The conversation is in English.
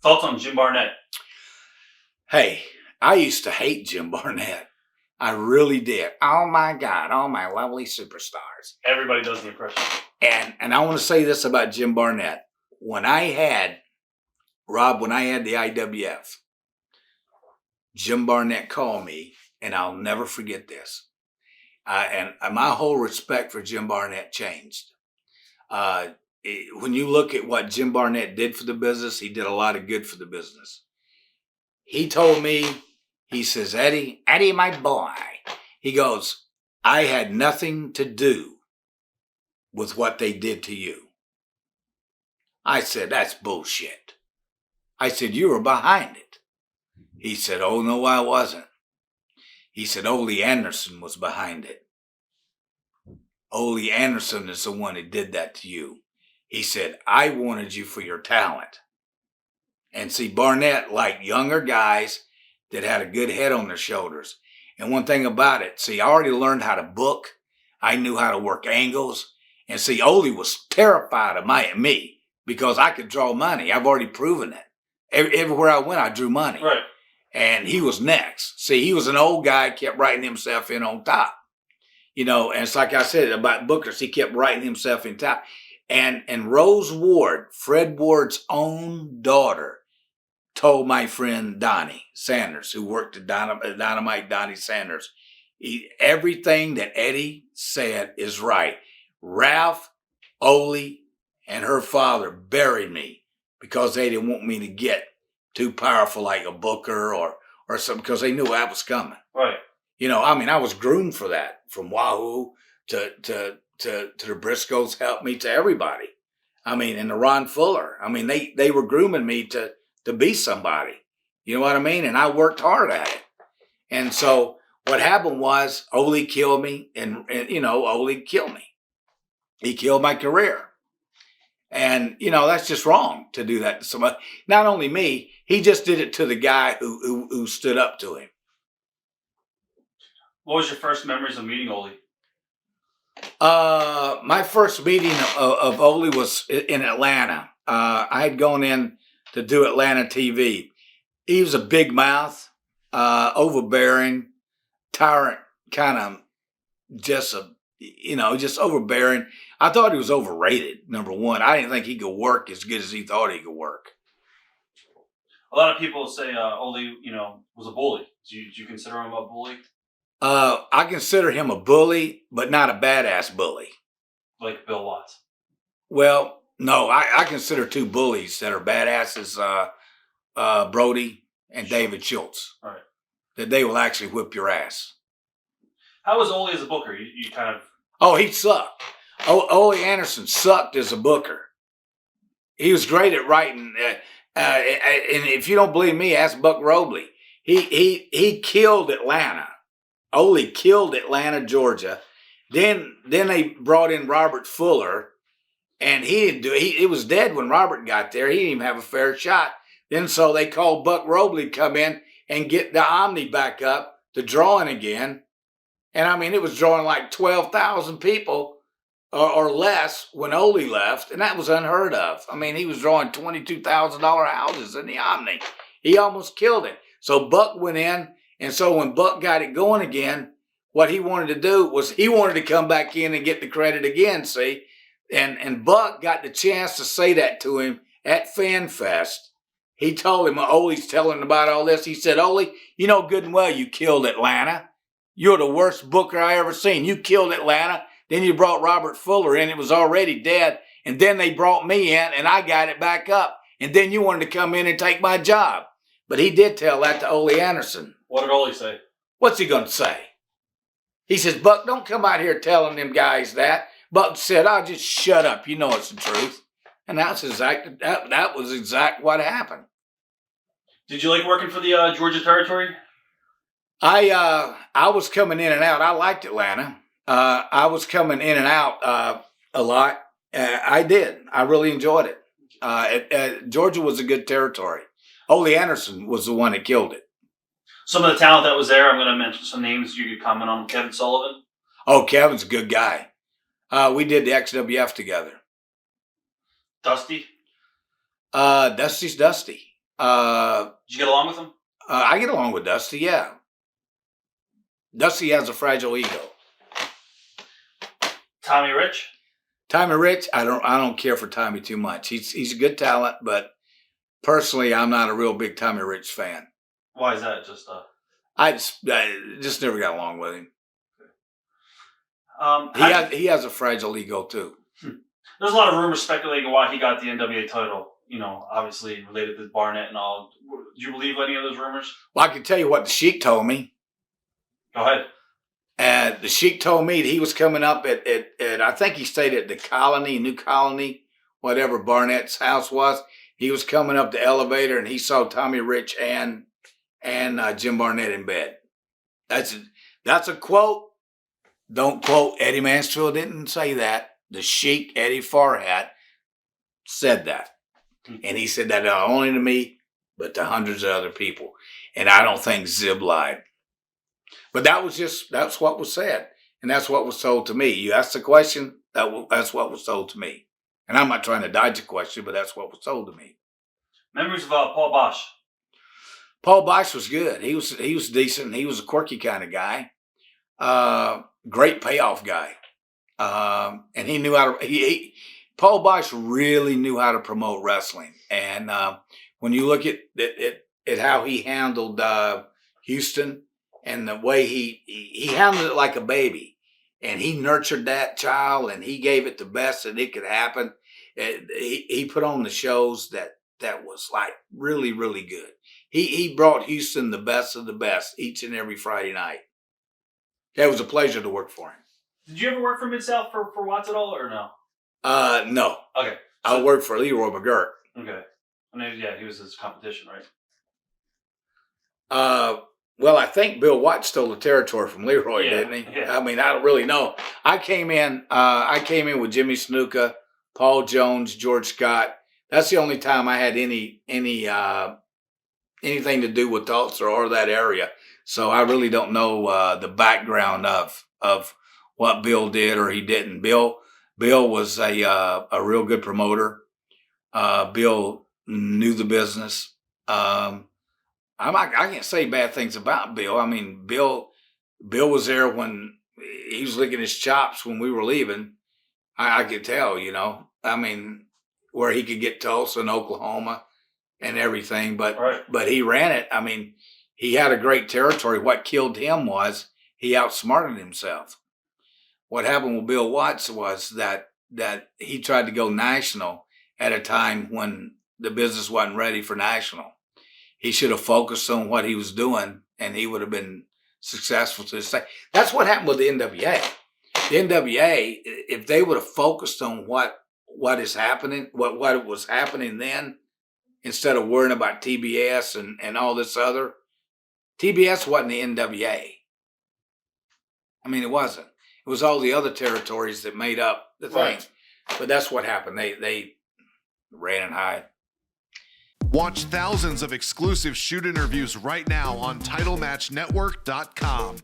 Thoughts on Jim Barnett? Hey, I used to hate Jim Barnett. I really did. Oh my God, all my lovely superstars. Everybody does the impression. And I want to say this about Jim Barnett. When I had the IWF, Jim Barnett called me, and I'll never forget this. And my whole respect for Jim Barnett changed. When you look at what Jim Barnett did for the business, he did a lot of good for the business. He told me, he says, Eddie, my boy, he goes, I had nothing to do with what they did to you. I said, that's bullshit. I said, you were behind it. He said, oh, no, I wasn't. He said, Olie Anderson was behind it. Olie Anderson is the one that did that to you. He said, I wanted you for your talent. And see, Barnett liked younger guys that had a good head on their shoulders. And one thing about it, see, I already learned how to book. I knew how to work angles. And see, Olie was terrified of me because I could draw money. I've already proven it. Everywhere I went, I drew money. Right. And he was next. See, he was an old guy, kept writing himself in on top. You know, and it's like I said about bookers, he kept writing himself in top. And Rose Ward, Fred Ward's own daughter, told my friend Donnie Sanders, who worked at Dynamite, Donnie Sanders, everything that Eddie said is right. Ralph, Olie, and her father buried me because they didn't want me to get too powerful like a booker or something, because they knew that was coming. Right. You know, I mean, I was groomed for that, from Wahoo to the Briscoes helped me, to everybody. I mean, and the Ron Fuller. I mean, they were grooming me to be somebody. You know what I mean? And I worked hard at it. And so what happened was Olie killed me, and you know, Olie killed me. He killed my career. And, you know, that's just wrong to do that to somebody. Not only me, he just did it to the guy who stood up to him. What was your first memories of meeting Olie? My first meeting of Olie was in Atlanta. I had gone in to do Atlanta TV. He was a big mouth, overbearing, tyrant, kind of just overbearing. I thought he was overrated, number one. I didn't think he could work as good as he thought he could work. A lot of people say Olie, was a bully. Do you consider him a bully? I consider him a bully, but not a badass bully. Like Bill Watts? Well, no, I consider two bullies that are badasses, Brody and David Schultz. All right. That they will actually whip your ass. How was Olie as a booker? You kind of... Oh, he sucked. Olie Anderson sucked as a booker. He was great at writing. And if you don't believe me, ask Buck Robley. He killed Atlanta. Olie killed Atlanta, Georgia. Then they brought in Robert Fuller, and he didn't do it. It was dead when Robert got there. He didn't even have a fair shot. Then so they called Buck Robley to come in and get the Omni back up to drawing again. And I mean, it was drawing like 12,000 people or less when Olie left, and that was unheard of. I mean, he was drawing $22,000 houses in the Omni. He almost killed it. So Buck went in, and so when Buck got it going again, what he wanted to do was he wanted to come back in and get the credit again, see? And Buck got the chance to say that to him at Fan Fest. He told him, Olie's telling him about all this. He said, Olie, you know good and well you killed Atlanta. You're the worst booker I ever seen. You killed Atlanta. Then you brought Robert Fuller in. It was already dead. And then they brought me in, and I got it back up. And then you wanted to come in and take my job. But he did tell that to Ole Anderson. What did Olie say? What's he going to say? He says, Buck, don't come out here telling them guys that. Buck said, I'll just shut up. You know it's the truth. And that was exact what happened. Did you like working for the Georgia territory? I was coming in and out. I liked Atlanta. I was coming in and out a lot. I did. I really enjoyed it. Georgia was a good territory. Olie Anderson was the one that killed it. Some of the talent that was there, I'm going to mention some names you could comment on. Kevin Sullivan. Oh, Kevin's a good guy. We did the XWF together. Dusty? Dusty's Dusty. Did you get along with him? I get along with Dusty. Yeah, Dusty has a fragile ego. Tommy Rich? Tommy Rich, I don't care for Tommy too much. He's a good talent, but personally, I'm not a real big Tommy Rich fan. Why is that? I just never got along with him. He has a fragile ego too. There's a lot of rumors speculating why he got the NWA title. Obviously related to Barnett and all. Do you believe any of those rumors? Well, I can tell you what the Sheik told me. Go ahead. And the Sheik told me that he was coming up at I think he stayed at the Colony, New Colony, whatever Barnett's house was. He was coming up the elevator and he saw Tommy Rich and Jim Barnett in bed. That's a quote. Don't quote. Eddy Mansfield didn't say that. The Sheik, Eddie Farhat, said that. And he said that not only to me, but to hundreds of other people. And I don't think Zib lied. But that's what was said. And that's what was told to me. You asked the question, that's what was told to me. And I'm not trying to dodge the question, but that's what was told to me. Memories of Paul Bosch. Paul Bosch was good. He was decent. He was a quirky kind of guy. Great payoff guy. And he knew how to, Paul Bosch really knew how to promote wrestling. And when you look at how he handled Houston and the way he handled it like a baby, and he nurtured that child and he gave it the best that it could happen. He put on the shows that was like really, really good. He brought Houston the best of the best each and every Friday night. It was a pleasure to work for him. Did you ever work for Mid-South for Watts at all, or no? No. Okay. I worked for Leroy McGirt. Okay. I mean, yeah, he was his competition, right? Well, I think Bill Watts stole the territory from Leroy, didn't he? Yeah. I mean, I don't really know. I came in with Jimmy Snuka, Paul Jones, George Scott. That's the only time I had anything to do with Tulsa or that area. So I really don't know the background of what Bill did or he didn't. Bill was a real good promoter. Bill knew the business. I can't say bad things about Bill. I mean, Bill was there when he was licking his chops when we were leaving. I could tell, I mean, where he could get Tulsa and Oklahoma and everything, but he ran it. I mean, he had a great territory. What killed him was he outsmarted himself. What happened with Bill Watts was that he tried to go national at a time when the business wasn't ready for national. He should have focused on what he was doing, and he would have been successful to this day. That's what happened with the NWA. The NWA, if they would have focused on what is happening, what was happening then, instead of worrying about TBS and all this other, TBS wasn't the NWA. I mean, it wasn't. It was all the other territories that made up the thing. Right. But that's what happened. They ran and hide. Watch thousands of exclusive shoot interviews right now on TitleMatchNetwork.com.